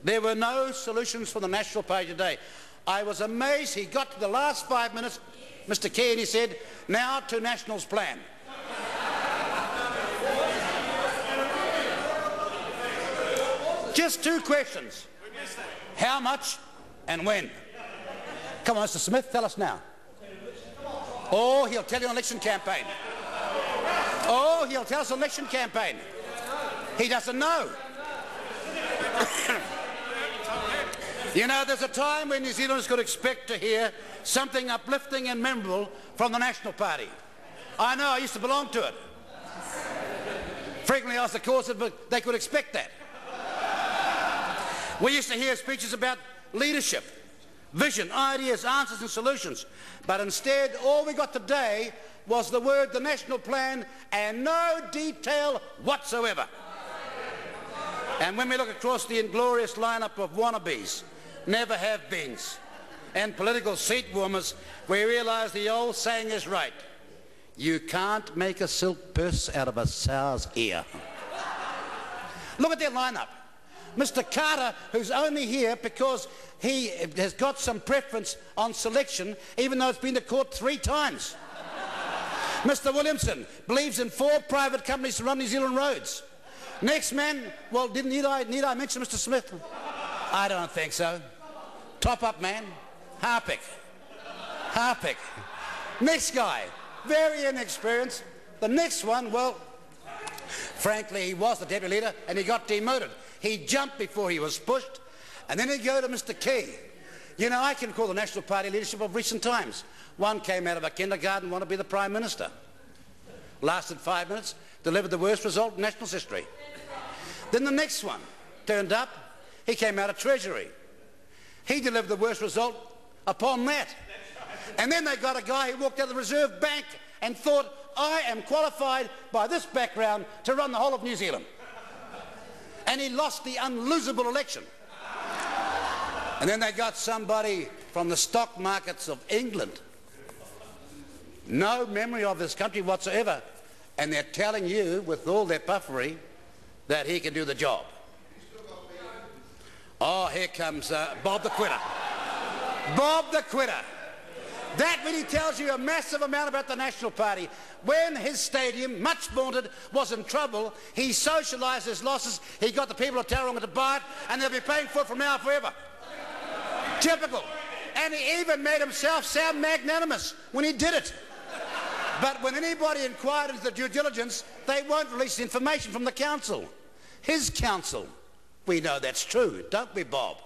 There were no solutions for the National Party today. I was amazed. He got to the last 5 minutes, Mr. Key, and he said, now to National's plan. Just two questions. How much and when? Come on, Mr. Smith, tell us now. Oh, he'll tell you an election campaign. Oh, he'll tell us an election campaign. He doesn't know. You know, there's a time when New Zealanders could expect to hear something uplifting and memorable from the National Party. I know, I used to belong to it. Frequently asked the cause, but they could expect that. We used to hear speeches about leadership, vision, ideas, answers and solutions. But instead, all we got today was the word the National Plan and no detail whatsoever. And when we look across the inglorious lineup of wannabes, never-have-beens and political seat warmers, we realise the old saying is right. You can't make a silk purse out of a sow's ear. Look at their lineup. Mr. Carter, who's only here because he has got some preference on selection, even though it's been to court 3 times. Mr. Williamson believes in 4 private companies to run New Zealand roads. Next man, well, need I mention Mr. Smith? I don't think so. Top up man, Harpick. Next guy, very inexperienced. The next one, well, frankly, he was the deputy leader and he got demoted. He jumped before he was pushed. And then he'd go to Mr. Key. You know, I can call the National Party leadership of recent times. One came out of a kindergarten, wanted to be the Prime Minister. Lasted 5 minutes, delivered the worst result in National's history. Then the next one turned up, he came out of Treasury. He delivered the worst result upon that. And then they got a guy who walked out of the Reserve Bank and thought, I am qualified by this background to run the whole of New Zealand. And he lost the unlosable election. And then they got somebody from the stock markets of England. No memory of this country whatsoever. And they're telling you, with all their puffery, that he can do the job. Oh, here comes Bob the Quitter. Bob the Quitter. That really tells you a massive amount about the National Party. When his stadium, much vaunted, was in trouble, he socialised his losses, he got the people of Tauranga to buy it, and they'll be paying for it from now forever. Typical. And he even made himself sound magnanimous when he did it. But when anybody inquired into the due diligence, they won't release the information from the council. His council. We know that's true, don't we, Bob?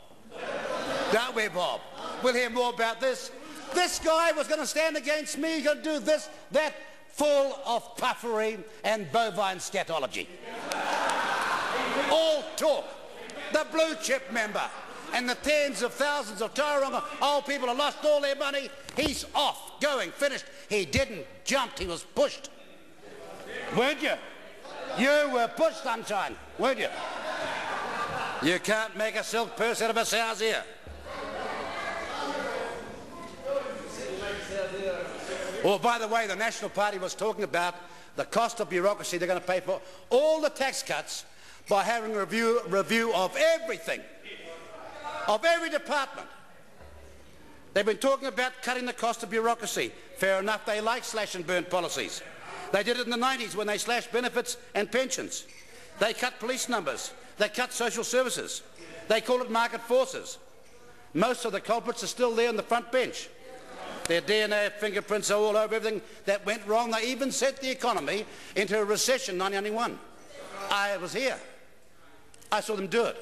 Don't we, Bob? We'll hear more about this. This guy was going to stand against me, going to do this, that, full of puffery and bovine scatology. All talk. The blue chip member and the tens of thousands of Tauranga old people have lost all their money. He's off, going, finished. He didn't jump, he was pushed. Weren't you? You were pushed, sunshine, weren't you? You can't make a silk purse out of a sow's ear. Oh, by the way, the National Party was talking about the cost of bureaucracy they're going to pay for all the tax cuts by having a review of everything, of every department. They've been talking about cutting the cost of bureaucracy. Fair enough, they like slash and burn policies. They did it in the 90s when they slashed benefits and pensions. They cut police numbers. They cut social services. They call it market forces. Most of the culprits are still there on the front bench. Their DNA fingerprints are all over everything that went wrong. They even sent the economy into a recession in 1991. I was here. I saw them do it.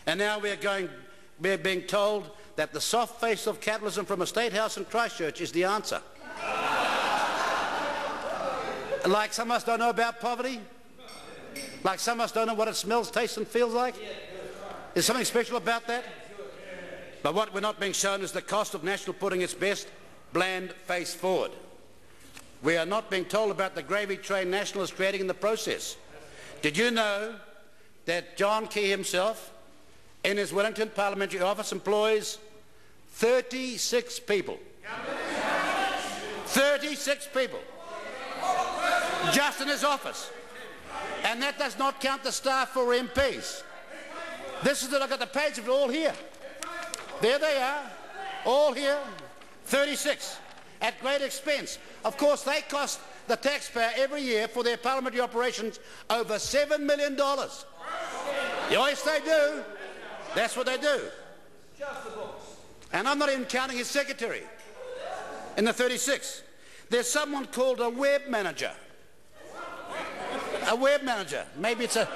And now we're being told that the soft face of capitalism from a state house in Christchurch is the answer. Like some of us don't know about poverty? Like some of us don't know what it smells, tastes and feels like? Is something special about that? But what we're not being shown is the cost of National putting its best bland face forward. We are not being told about the gravy train National is creating in the process. Did you know that John Key himself, in his Wellington parliamentary office, employs 36 people? 36 people. Just in his office. And that does not count the staff for MPs. This is it. I've got the page of it all here. There they are, all here, 36, at great expense. Of course, they cost the taxpayer every year for their parliamentary operations over $7 million. Yes, they do. That's what they do. And I'm not even counting his secretary in the 36. There's someone called a web manager. A web manager. Maybe it's a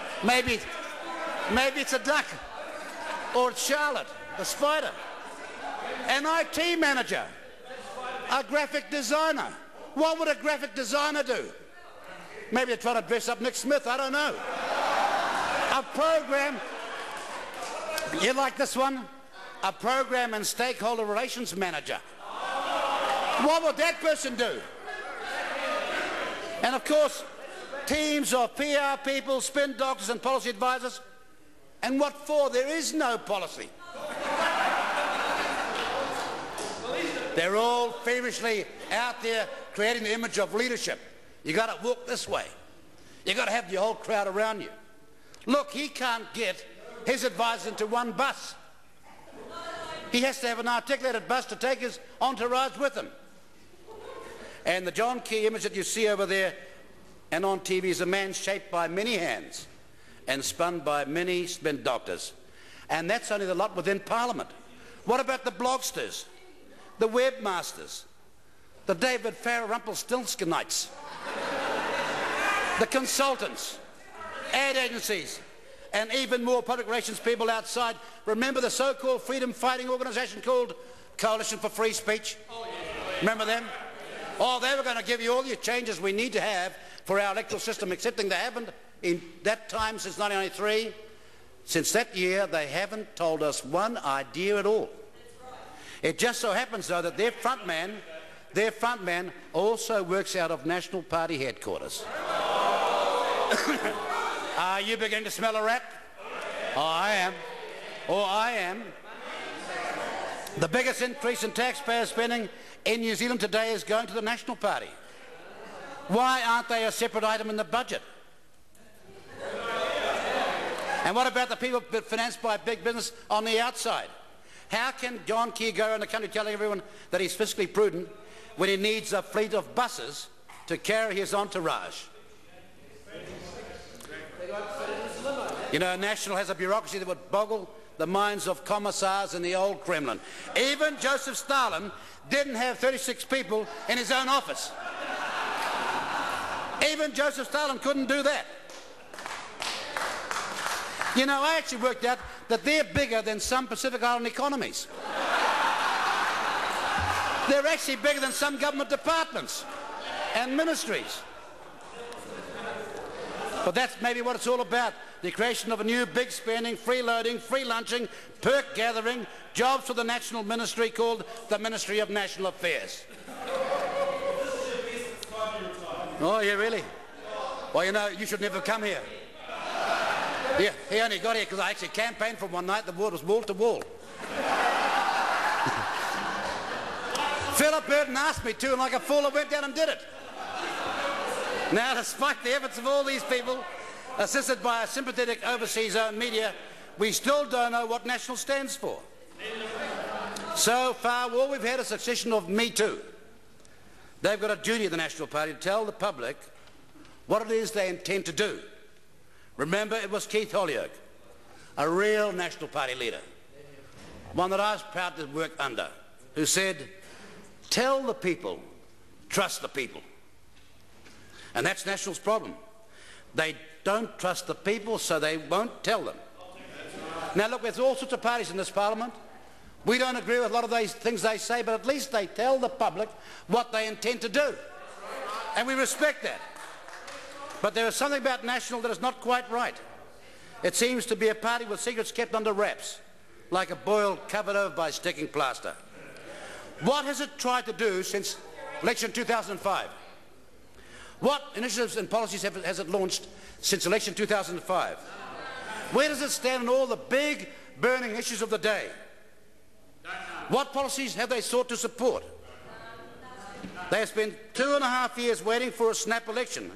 duck, or it's Charlotte, the spider. An IT manager. A graphic designer. What would a graphic designer do? Maybe they're trying to dress up Nick Smith, I don't know. A program, you like this one? A program and stakeholder relations manager. What would that person do? And of course, teams of PR people, spin doctors and policy advisors. And what for? There is no policy. They're all feverishly out there creating the image of leadership. You got to walk this way. You got to have your whole crowd around you. Look, he can't get his advisors into one bus. He has to have an articulated bus to take his entourage with him. And the John Key image that you see over there and on TV is a man shaped by many hands and spun by many spin doctors. And that's only the lot within Parliament. What about the blogsters, the webmasters, the David Farrar Rumpelstiltskinites, the consultants, ad agencies, and even more public relations people outside? Remember the so-called freedom-fighting organisation called Coalition for Free Speech? Remember them? Oh, they were going to give you all the changes we need to have for our electoral system, excepting they haven't in that time since 1993. Since that year, they haven't told us one idea at all. It just so happens, though, that their front man also works out of National Party headquarters. Are you beginning to smell a rat? Oh, I am. Oh, I am. The biggest increase in taxpayer spending in New Zealand today is going to the National Party. Why aren't they a separate item in the budget? And what about the people financed by big business on the outside? How can John Key go around the country telling everyone that he's fiscally prudent when he needs a fleet of buses to carry his entourage? You know, National has a bureaucracy that would boggle the minds of commissars in the old Kremlin. Even Joseph Stalin didn't have 36 people in his own office. Even Joseph Stalin couldn't do that. You know, I actually worked out that they're bigger than some Pacific Island economies. They're actually bigger than some government departments and ministries. But that's maybe what it's all about. The creation of a new big spending, freeloading, free lunching, perk gathering, jobs for the national ministry called the Ministry of National Affairs. Oh, yeah, really? Well, you know, you should never come here. Yeah, he only got here because I actually campaigned for him one night. The word was wall to wall. Philip Burton asked me to, and like a fool, I went down and did it. Now, despite the efforts of all these people, assisted by a sympathetic overseas-owned media, we still don't know what National stands for. So far, all we've had is a succession of Me Too. They've got a duty of the National Party to tell the public what it is they intend to do. Remember, it was Keith Holyoake, a real National Party leader, one that I was proud to work under, who said, tell the people, trust the people. And that's National's problem. They don't trust the people, so they won't tell them. Now look, there's all sorts of parties in this Parliament. We don't agree with a lot of these things they say, but at least they tell the public what they intend to do. And we respect that. But there is something about National that is not quite right. It seems to be a party with secrets kept under wraps, like a boil covered over by sticking plaster. What has it tried to do since election 2005? What initiatives and policies has it launched since election 2005? Where does it stand on all the big burning issues of the day? What policies have they sought to support? They have spent 2.5 years waiting for a snap election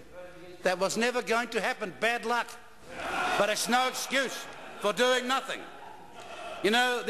that was never going to happen. Bad luck. But it's no excuse for doing nothing. You know,